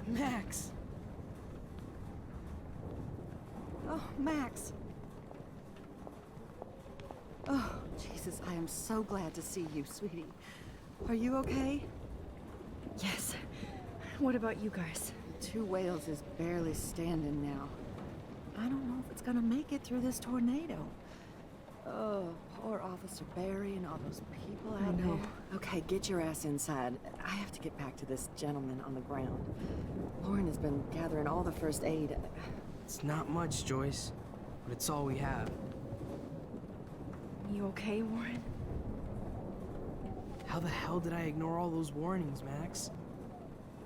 Max! Oh, Max! Oh, Jesus, I am so glad to see you, sweetie. Are you okay? Yes. What about you guys? Two Whales is barely standing now. I don't know if it's gonna make it through this tornado. Oh, poor Officer Barry and all those people out there. Okay, get your ass inside. I have to get back to this gentleman on the ground. Lauren has been gathering all the first aid. It's not much, Joyce, but it's all we have. You okay, Warren? How the hell did I ignore all those warnings, Max?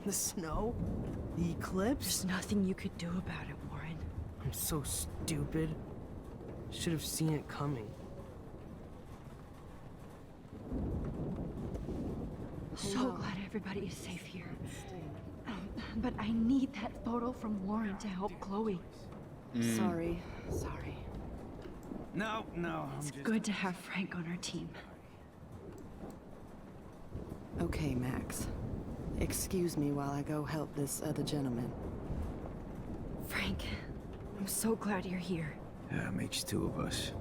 The snow? The eclipse? There's nothing you could do about it, Warren. I'm so stupid. Should have seen it coming. So glad everybody is safe here. But I need that photo from Warren to help Chloe. Sorry. No, It's good to have Frank on our team. Okay, Max. Excuse me while I go help this other gentleman. Frank, I'm so glad you're here. Yeah, makes two of us.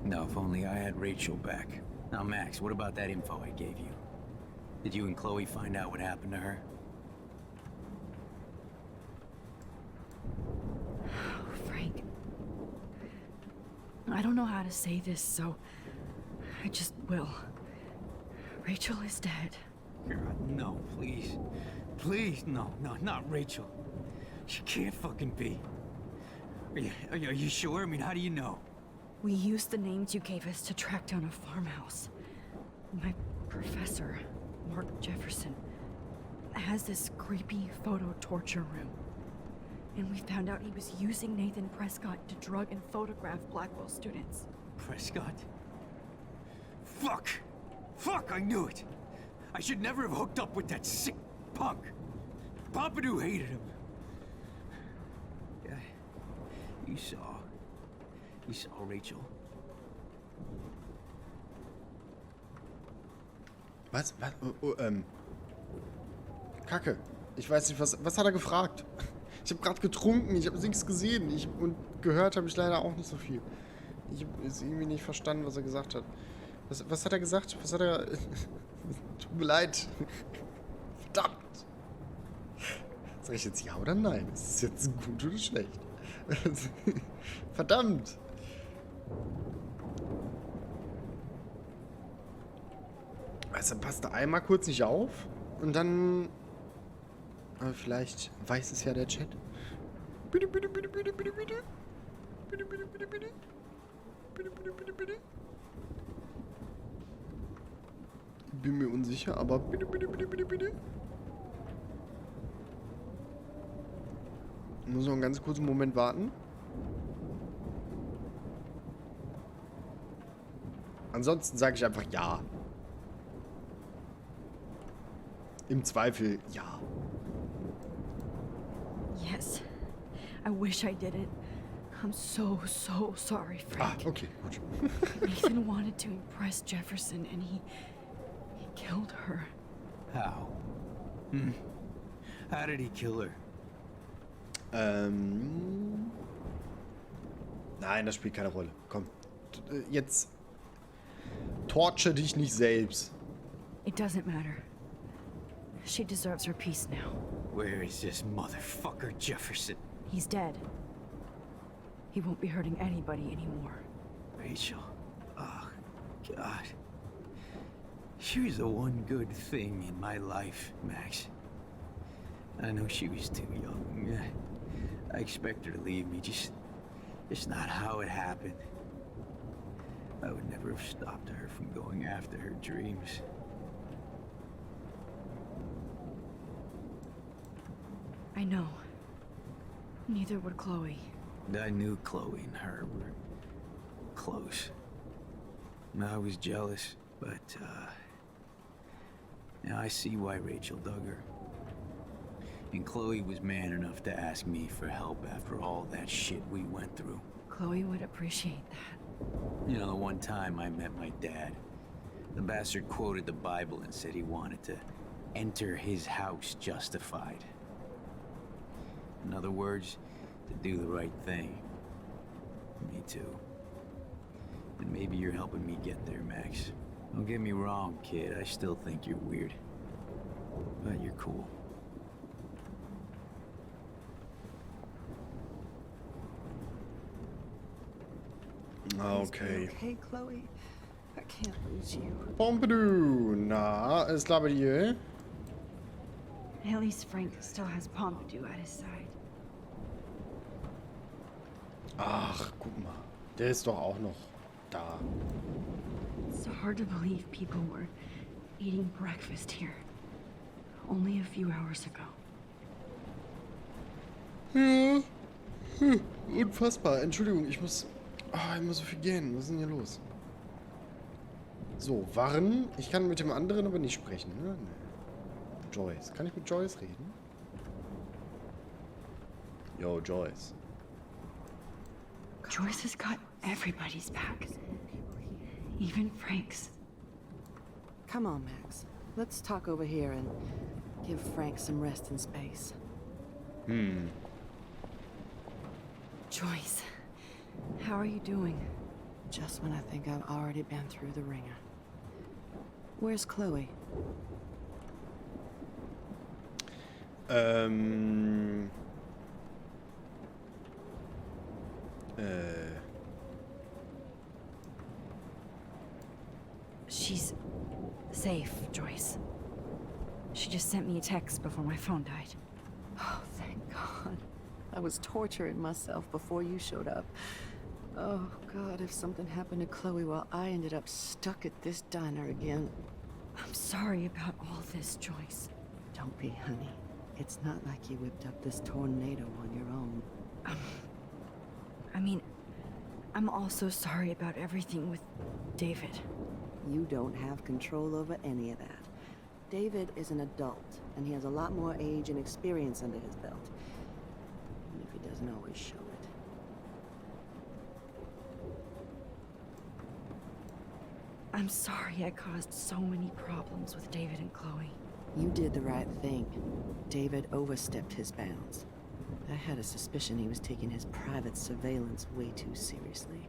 Now, if only I had Rachel back. Now, Max, what about that info I gave you? Did you and Chloe find out what happened to her? Oh, Frank. I don't know how to say this, so I just will. Rachel is dead. God, no, please. Please, no, not Rachel. She can't fucking be. Are you sure? I mean, how do you know? We used the names you gave us to track down a farmhouse. My professor, Mark Jefferson, has this creepy photo torture room. And we found out he was using Nathan Prescott to drug and photograph Blackwell students. Prescott? Fuck, I knew it! I should never have hooked up with that sick punk. Pompidou hated him. Yeah, you saw Rachel. Was? Kacke. Ich weiß nicht, was hat er gefragt? Ich habe gerade getrunken, ich habe nichts gesehen. Und gehört habe ich leider auch nicht so viel. Ich habe irgendwie nicht verstanden, was er gesagt hat. Was hat er gesagt? Tut mir leid. Verdammt. Sag ich jetzt ja oder nein? Ist es jetzt gut oder schlecht? Verdammt. Also passt er einmal kurz nicht auf und dann... Aber vielleicht weiß es ja der Chat. Bitte, bitte, bitte, bitte, bitte, bitte. Bitte, bitte, bitte, bitte. Bitte, bitte, bitte, bitte. Bin mir unsicher, aber bitte, bitte, bitte, bitte, bitte. Muss noch einen ganz kurzen Moment warten. Ansonsten sage ich einfach ja. Im Zweifel ja. Yes. I wish I did it. I'm so sorry, Frank. Okay, gut. Nathan wanted to impress Jefferson and he killed her. How? How did he kill her? Nein, das spielt keine Rolle. Komm, jetzt torture dich nicht selbst. It doesn't matter. She deserves her peace now. Where is this motherfucker Jefferson? He's dead. He won't be hurting anybody anymore. Rachel. Oh, God. She was the one good thing in my life, Max. I know she was too young. I expect her to leave me, just not how it happened. I would never have stopped her from going after her dreams. I know. Neither would Chloe. I knew Chloe and her were close. I was jealous, but, now I see why Rachel dug her. And Chloe was man enough to ask me for help after all that shit we went through. Chloe would appreciate that. You know, the one time I met my dad, the bastard quoted the Bible and said he wanted to enter his house justified. In other words, to do the right thing. Me too. And maybe you're helping me get there, Max. Don't get me wrong, kid. I still think you're weird. But you're cool. Okay. Okay, Chloe. I can't lose you. Pompidou. Na, alles klar bei dir? At least Frank still has Pompidou at his side. Ach, guck mal. Der ist doch auch noch da. It's hard to believe people were eating breakfast here only a few hours ago. Ja. Unfassbar. Entschuldigung, ich muss immer so viel gehen. Was ist denn hier los? So, Warren. Ich kann mit dem anderen aber nicht sprechen, ne? Nee. Joyce. Kann ich mit Joyce reden? Yo, Joyce. Joyce has got everybody's back, even Frank's. Come on, Max. Let's talk over here and give Frank some rest and space. Joyce, how are you doing? Just when I think I've already been through the ringer. Where's Chloe? She's safe, Joyce. She just sent me a text before my phone died. Oh, thank God. I was torturing myself before you showed up. Oh, God, if something happened to Chloe while I ended up stuck at this diner again. I'm sorry about all this, Joyce. Don't be, honey. It's not like you whipped up this tornado on your own. I mean, I'm also sorry about everything with David. You don't have control over any of that. David is an adult, and he has a lot more age and experience under his belt. Even if he doesn't always show it. I'm sorry I caused so many problems with David and Chloe. You did the right thing. David overstepped his bounds. I had a suspicion he was taking his private surveillance way too seriously.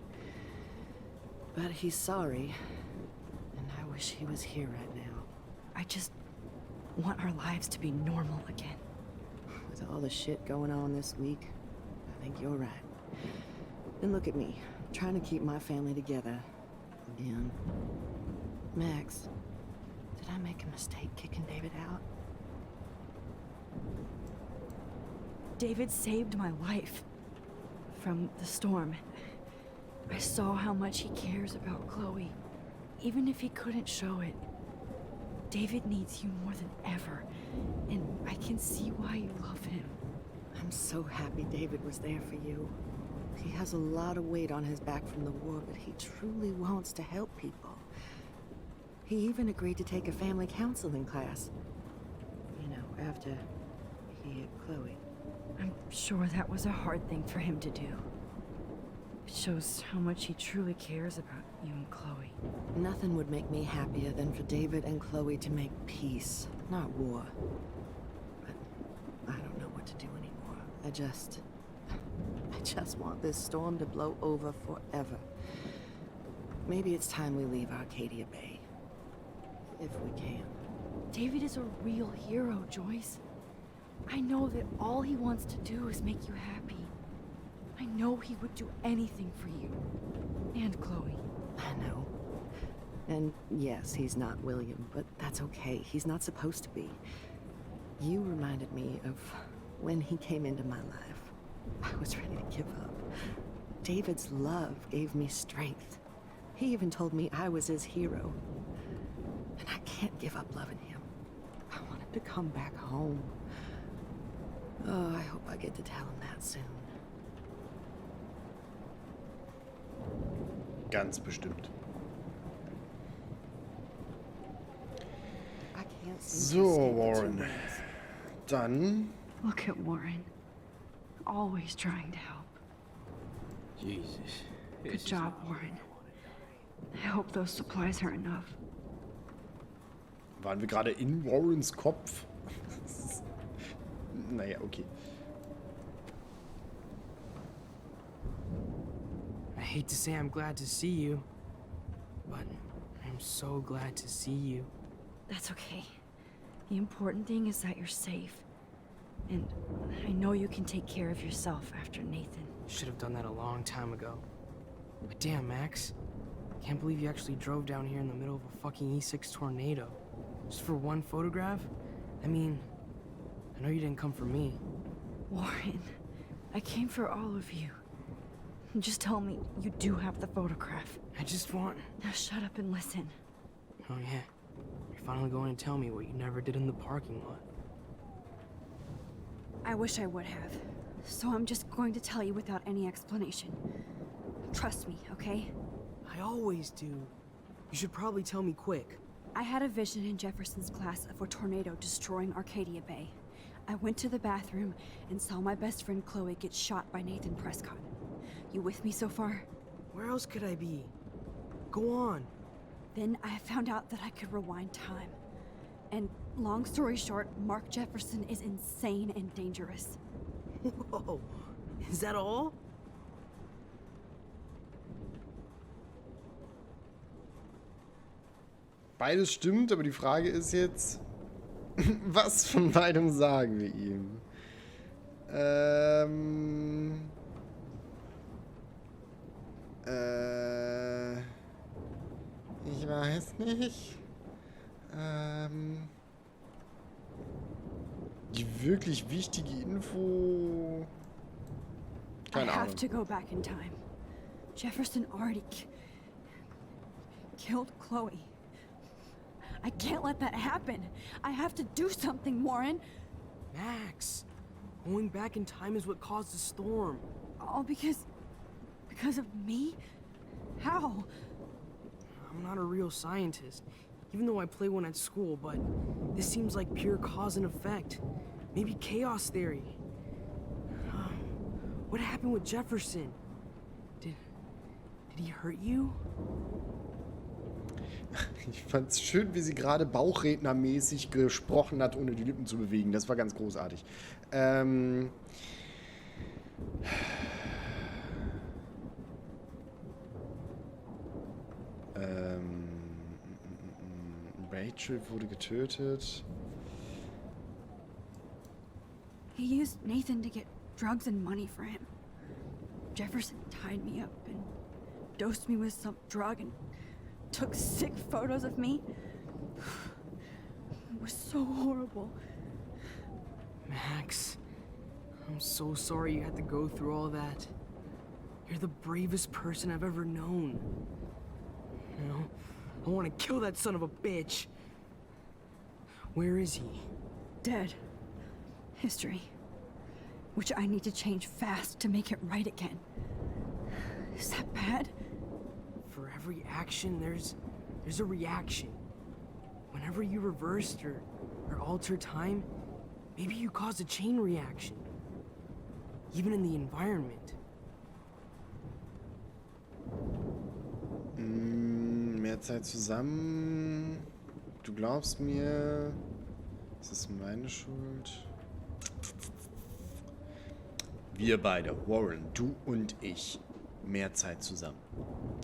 But he's sorry, and I wish he was here right now. I just want our lives to be normal again. With all the shit going on this week, I think you're right. And look at me, trying to keep my family together. Again. Max, did I make a mistake kicking David out? David saved my life from the storm. I saw how much he cares about Chloe, even if he couldn't show it. David needs you more than ever, and I can see why you love him. I'm so happy David was there for you. He has a lot of weight on his back from the war, but he truly wants to help people. He even agreed to take a family counseling class. You know, after he hit Chloe. I'm sure that was a hard thing for him to do. It shows how much he truly cares about you and Chloe. Nothing would make me happier than for David and Chloe to make peace, not war. But I don't know what to do anymore. I just want this storm to blow over forever. Maybe it's time we leave Arcadia Bay. If we can. David is a real hero, Joyce. I know that all he wants to do is make you happy. I know he would do anything for you. And Chloe. I know. And yes, he's not William, but that's okay. He's not supposed to be. You reminded me of when he came into my life. I was ready to give up. David's love gave me strength. He even told me I was his hero. And I can't give up loving him. I want him to come back home. Oh, I hope I get to tell him that soon. Ganz bestimmt. I can't So, Warren. Dann. Look at Warren. Always trying to help. Jesus. Good job, Warren. I hope those supplies are enough. Waren wir gerade in Warrens Kopf? Naja, okay. I hate to say I'm glad to see you, but I'm so glad to see you. That's okay. The important thing is that you're safe. And I know you can take care of yourself after Nathan. Should have done that a long time ago. But damn, Max. Can't believe you actually drove down here in the middle of a fucking E6 tornado. Just for one photograph? I mean, I know you didn't come for me. Warren, I came for all of you. Just tell me you do have the photograph. I just want... Now shut up and listen. Oh yeah. You're finally going to tell me what you never did in the parking lot. I wish I would have. So I'm just going to tell you without any explanation. Trust me, okay? I always do. You should probably tell me quick. I had a vision in Jefferson's class of a tornado destroying Arcadia Bay. I went to the bathroom and saw my best friend Chloe get shot by Nathan Prescott. You with me so far? Where else could I be? Go on. Then I found out that I could rewind time. And long story short, Mark Jefferson is insane and dangerous. Whoa. Is that all? Beides stimmt, aber die Frage ist jetzt, was von beidem sagen wir ihm? Ich weiß nicht. Die wirklich wichtige Info. Keine I have Ahnung. to go back in time. Jefferson already killed Chloe. I can't let that happen. I have to do something, Warren. Max, going back in time is what caused the storm. All because of me? How? I'm not a real scientist, even though I play one at school, but this seems like pure cause and effect. Maybe chaos theory. What happened with Jefferson? Did he hurt you? Ich fand's schön, wie sie gerade bauchrednermäßig gesprochen hat, ohne die Lippen zu bewegen. Das war ganz großartig. Rachel wurde getötet. He used Nathan to get drugs and money for him. Jefferson tied me up and dosed me with some drug and took sick photos of me. It was so horrible. Max, I'm so sorry you had to go through all that. You're the bravest person I've ever known. You know, I want to kill that son of a bitch. Where is he? Dead. History. Which I need to change fast to make it right again. Is that bad? For every action, there's a reaction. Whenever you reversed or alter time, maybe you caused a chain reaction. Even in the environment. Mehr Zeit zusammen. Du glaubst mir, es ist meine Schuld. Wir beide, Warren, du und ich, mehr Zeit zusammen.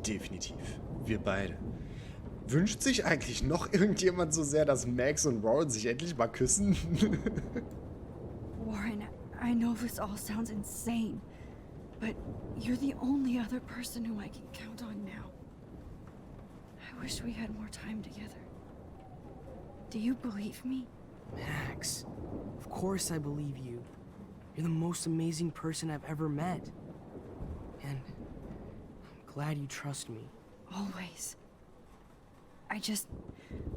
Definitiv. Wir beide. Wünscht sich eigentlich noch irgendjemand so sehr, dass Max und Warren sich endlich mal küssen? Warren, I know this all sounds insane, but you're the only other person who I can count on now. I wish we had more time together. Do you believe me? Max, of course I believe you. You're the most amazing person I've ever met. And I'm glad you trust me. Always. I just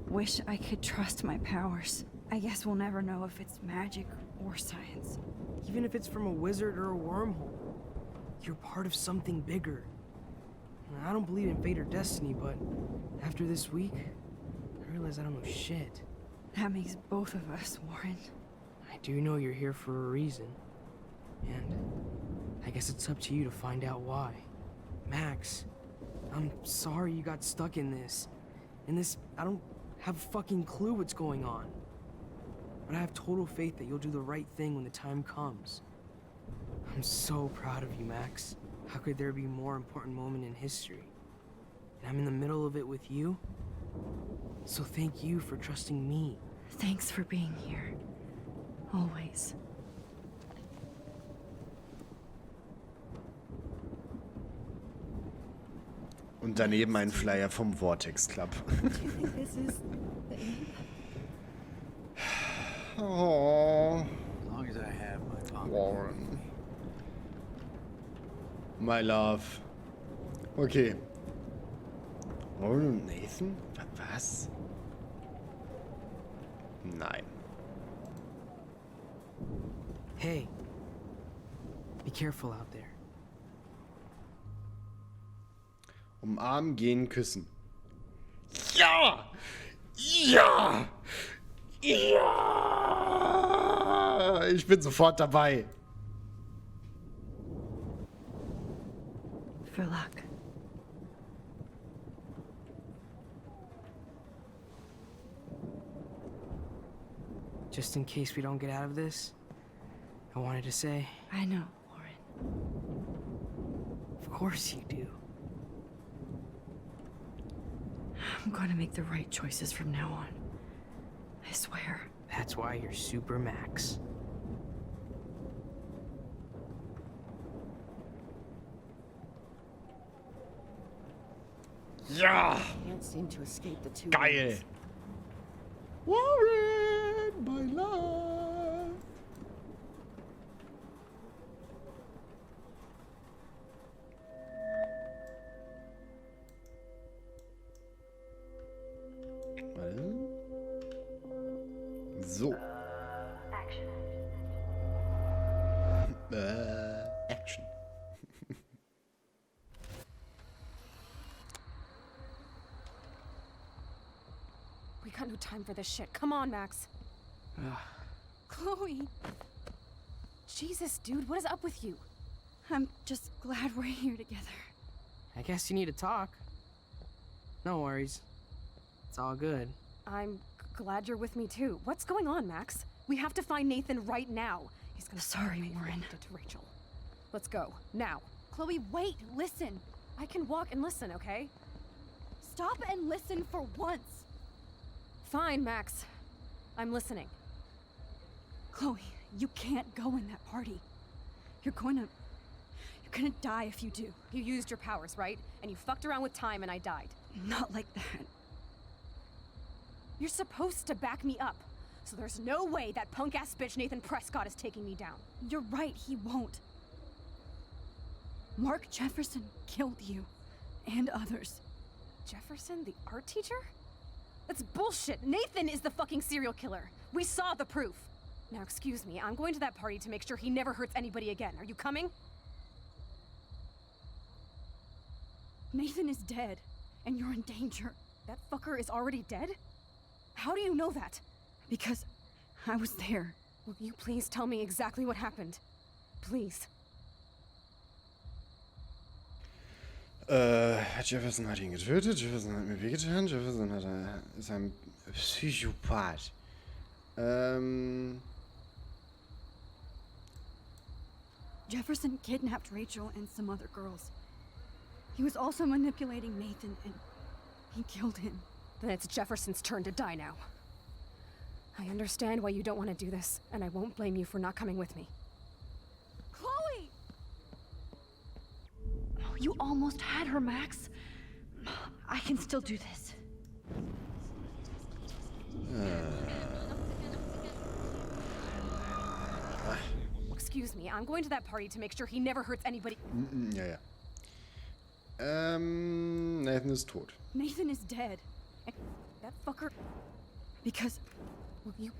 wish I could trust my powers. I guess we'll never know if it's magic or science. Even if it's from a wizard or a wormhole, you're part of something bigger. And I don't believe in fate or destiny, but after this week, I realize I don't know shit. That makes both of us, Warren. I do know you're here for a reason. And I guess it's up to you to find out why. Max, I'm sorry you got stuck in this. I don't have a fucking clue what's going on. But I have total faith that you'll do the right thing when the time comes. I'm so proud of you, Max. How could there be a more important moment in history? And I'm in the middle of it with you. So thank you for trusting me. Thanks for being here. Always. Und daneben ein Flyer vom Vortex Club. Do you think this is the end? Oh, As long as I have my pocket. Warren. My love. Okay. Warren und Nathan? Was? Nein. Hey, be careful out there. Umarmen, gehen, küssen. Ja! Ja! Ja! Ich bin sofort dabei. For luck. Just in case we don't get out of this, I wanted to say, I know, Warren. of course you do. I'm going to make the right choices from now on. I swear. That's why you're Super Max. Ja! Can't seem to escape the two. Geil! ways. Warren, my love. Warte. So. Action. We got no time for this shit. Come on, Max. Chloe. Jesus, dude, what is up with you? I'm just glad we're here together. I guess you need to talk. No worries. It's all good. I'm glad you're with me too. What's going on, Max? We have to find Nathan right now. He's gonna Sorry, pay for what Warren. he did to Rachel. Let's go now. Chloe, wait, listen. I can walk and listen, okay? Stop and listen for once. Fine, Max. I'm listening. Chloe, you can't go in that party. You're gonna die if you do. You used your powers, right? And you fucked around with time and I died. Not like that. You're supposed to back me up. So there's no way that punk-ass bitch Nathan Prescott is taking me down. You're right, he won't. Mark Jefferson killed you. And others. Jefferson, the art teacher? That's bullshit. Nathan is the fucking serial killer. We saw the proof. Now, excuse me, I'm going to that party to make sure he never hurts anybody again. Are you coming? Nathan is dead, and you're in danger. That fucker is already dead? How do you know that? Because I was there. Will you please tell me exactly what happened? Please. Jefferson hat ihn getötet, Jefferson hat mir wehgetan, Jefferson ist ein Psychopath. Jefferson kidnapped Rachel and some other girls. He was also manipulating Nathan, and he killed him. Then it's Jefferson's turn to die now. I understand why you don't want to do this, and I won't blame you for not coming with me. Chloe! Oh, you almost had her, Max. I can still do this. Excuse me, I'm going to that party to make sure he never hurts anybody. Ja, ja. Nathan ist tot. Nathan is dead. That fucker. Because Will you?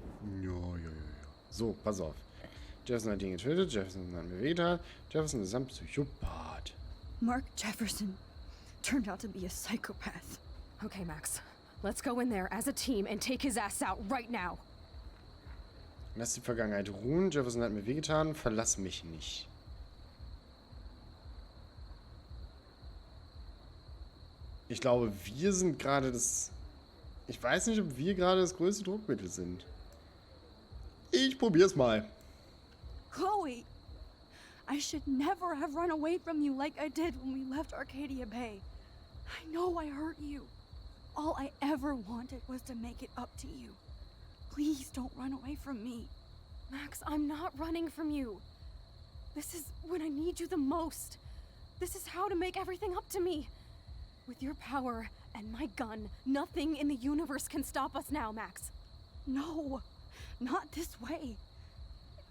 Ja. So, pass auf. Jefferson hat ihn getötet, Jefferson hat mir wehgetan, Jefferson ist ein Psychopath. Mark Jefferson turned out to be a psychopath. Okay, Max. Let's go in there as a team and take his ass out right now. Lass die Vergangenheit ruhen, Jefferson hat mir wehgetan, verlass mich nicht. Ich glaube, wir sind gerade das Ich weiß nicht, ob wir gerade das größte Druckmittel sind. Ich probier's mal. Chloe! I should never have run away from you like I did when we left Arcadia Bay. I know I hurt you. All I ever wanted was to make it up to you. Please don't run away from me. Max, I'm not running from you. This is when I need you the most. This is how to make everything up to me. With your power and my gun, nothing in the universe can stop us now, Max. No, not this way.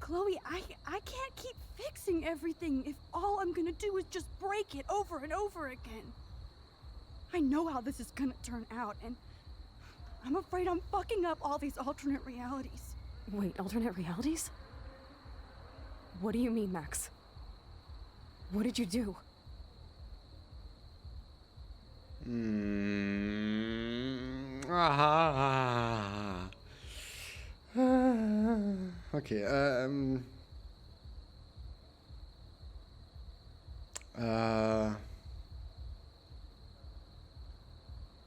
Chloe, I can't keep fixing everything if all I'm gonna do is just break it over and over again. I know how this is gonna turn out, and I'm afraid I'm fucking up all these alternate realities. Wait, alternate realities? What do you mean, Max? What did you do? Aha. Okay,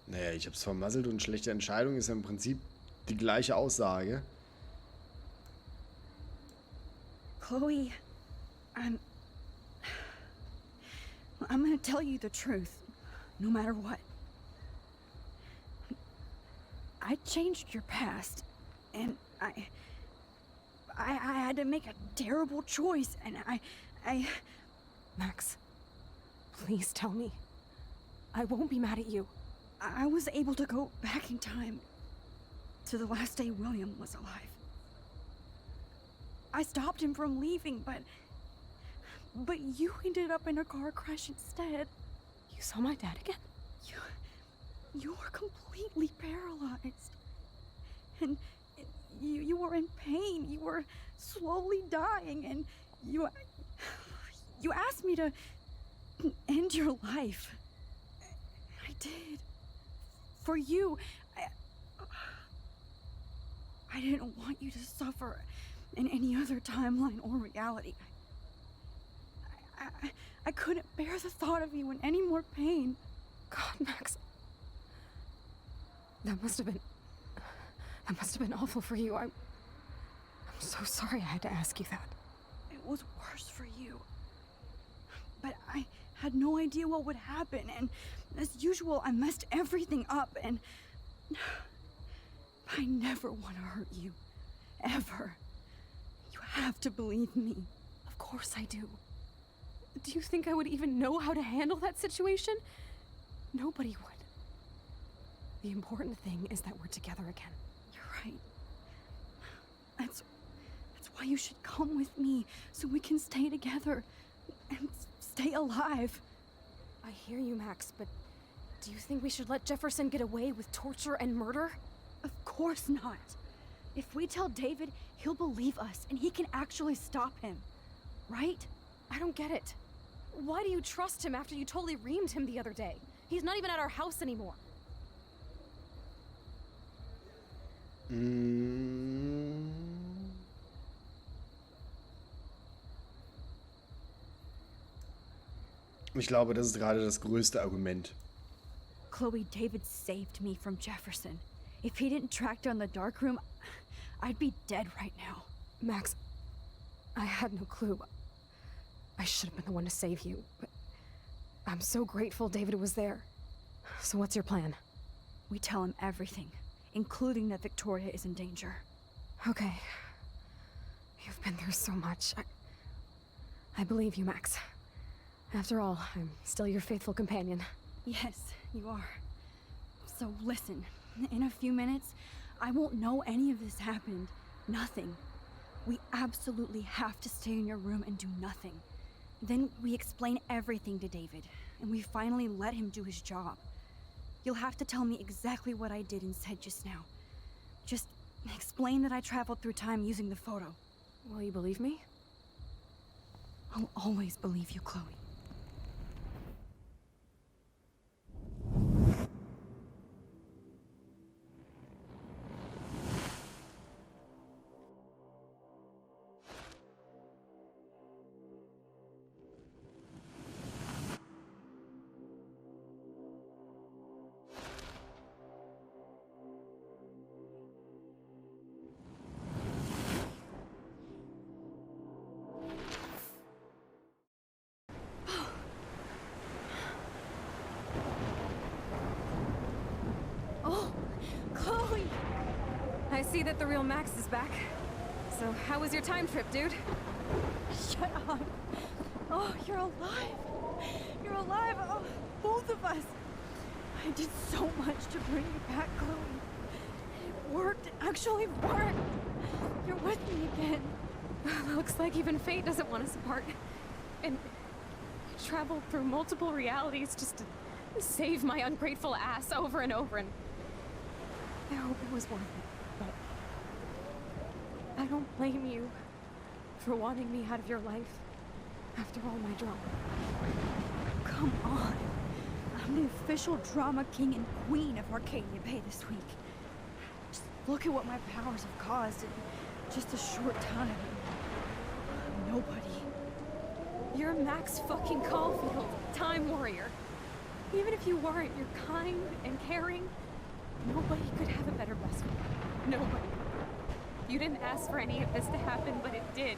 naja, ich hab's vermasselt und schlechte Entscheidung ist ja im Prinzip die gleiche Aussage. Chloe, I'm gonna tell you the truth, no matter what. I changed your past, and I had to make a terrible choice, and I... Max, please tell me. I won't be mad at you. I was able to go back in time to the last day William was alive. I stopped him from leaving, but you ended up in a car crash instead. You saw my dad again? You were completely paralyzed. And you were in pain. You were slowly dying, and you asked me to end your life. I did. For you. I didn't want you to suffer in any other timeline or reality. I couldn't bear the thought of you in any more pain. God, Max. That must have been awful for you. I'm so sorry I had to ask you that. It was worse for you. But I had no idea what would happen, and as usual, I messed everything up, and I never want to hurt you. Ever. You have to believe me. Of course I do. Do you think I would even know how to handle that situation? Nobody would. The important thing is that we're together again. You're right. That's why you should come with me, so we can stay together and stay alive. I hear you, Max, but do you think we should let Jefferson get away with torture and murder? Of course not. If we tell David, he'll believe us, and he can actually stop him. Right? I don't get it. Why do you trust him after you totally reamed him the other day? He's not even at our house anymore. Ich glaube, das ist gerade das größte Argument. Chloe, David saved me from Jefferson. If he didn't track down the dark room, I'd be dead right now. Max, I had no clue. I should have been the one to save you, but I'm so grateful David was there. So what's your plan? We tell him everything, including that Victoria is in danger. Okay. You've been through so much. I believe you, Max. After all, I'm still your faithful companion. Yes, you are. So listen, in a few minutes, I won't know any of this happened. Nothing. We absolutely have to stay in your room and do nothing. Then we explain everything to David, and we finally let him do his job. You'll have to tell me exactly what I did and said just now. Just explain that I traveled through time using the photo. Will you believe me? I'll always believe you, Chloe. see that the real Max is back. So, how was your time trip, dude? Shut up. Oh, you're alive. You're alive. Oh, both of us. I did so much to bring you back, Chloe. It worked. It actually worked. You're with me again. Looks like even fate doesn't want us apart. And I traveled through multiple realities just to save my ungrateful ass over and over, and I hope it was worth it, but I don't blame you for wanting me out of your life after all my drama. Come on. I'm the official drama king and queen of Arcadia Bay this week. Just look at what my powers have caused in just a short time. Nobody. You're Max fucking Caulfield, Time Warrior. Even if you weren't, you're kind and caring. Nobody could have a better best friend. Nobody. You didn't ask for any of this to happen, but it did.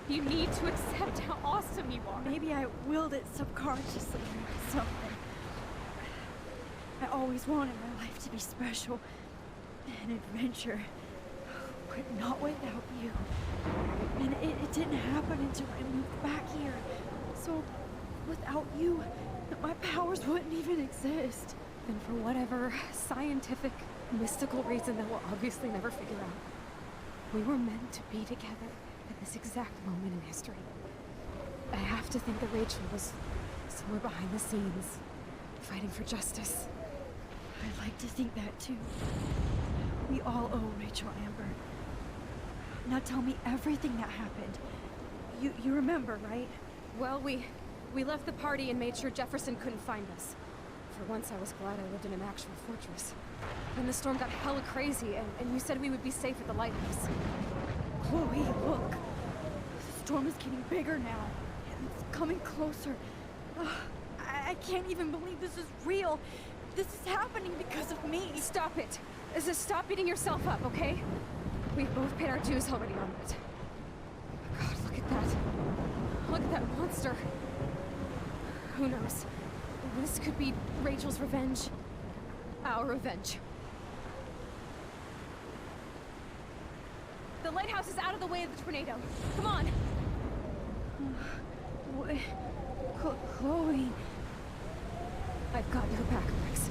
You need to accept how awesome you are. Maybe I willed it subconsciously or something. I always wanted my life to be special. An adventure. But not without you. And it didn't happen until I moved back here. So, without you, my powers wouldn't even exist. And for whatever scientific, mystical reason that we'll obviously never figure out, we were meant to be together at this exact moment in history. I have to think that Rachel was somewhere behind the scenes, fighting for justice. I'd like to think that too. We all owe Rachel Amber. Now tell me everything that happened. You remember, right? Well, we left the party and made sure Jefferson couldn't find us. For once, I was glad I lived in an actual fortress. Then the storm got hella crazy, and you said we would be safe at the lighthouse. Chloe, look. The storm is getting bigger now. It's coming closer. I can't even believe this is real. This is happening because of me. Stop it. Just stop beating yourself up, okay? We've both paid our dues already on it. God, look at that. Look at that monster. Who knows? This could be Rachel's revenge. Our revenge. The lighthouse is out of the way of the tornado. Come on! What? Chloe. I've got your back, Max.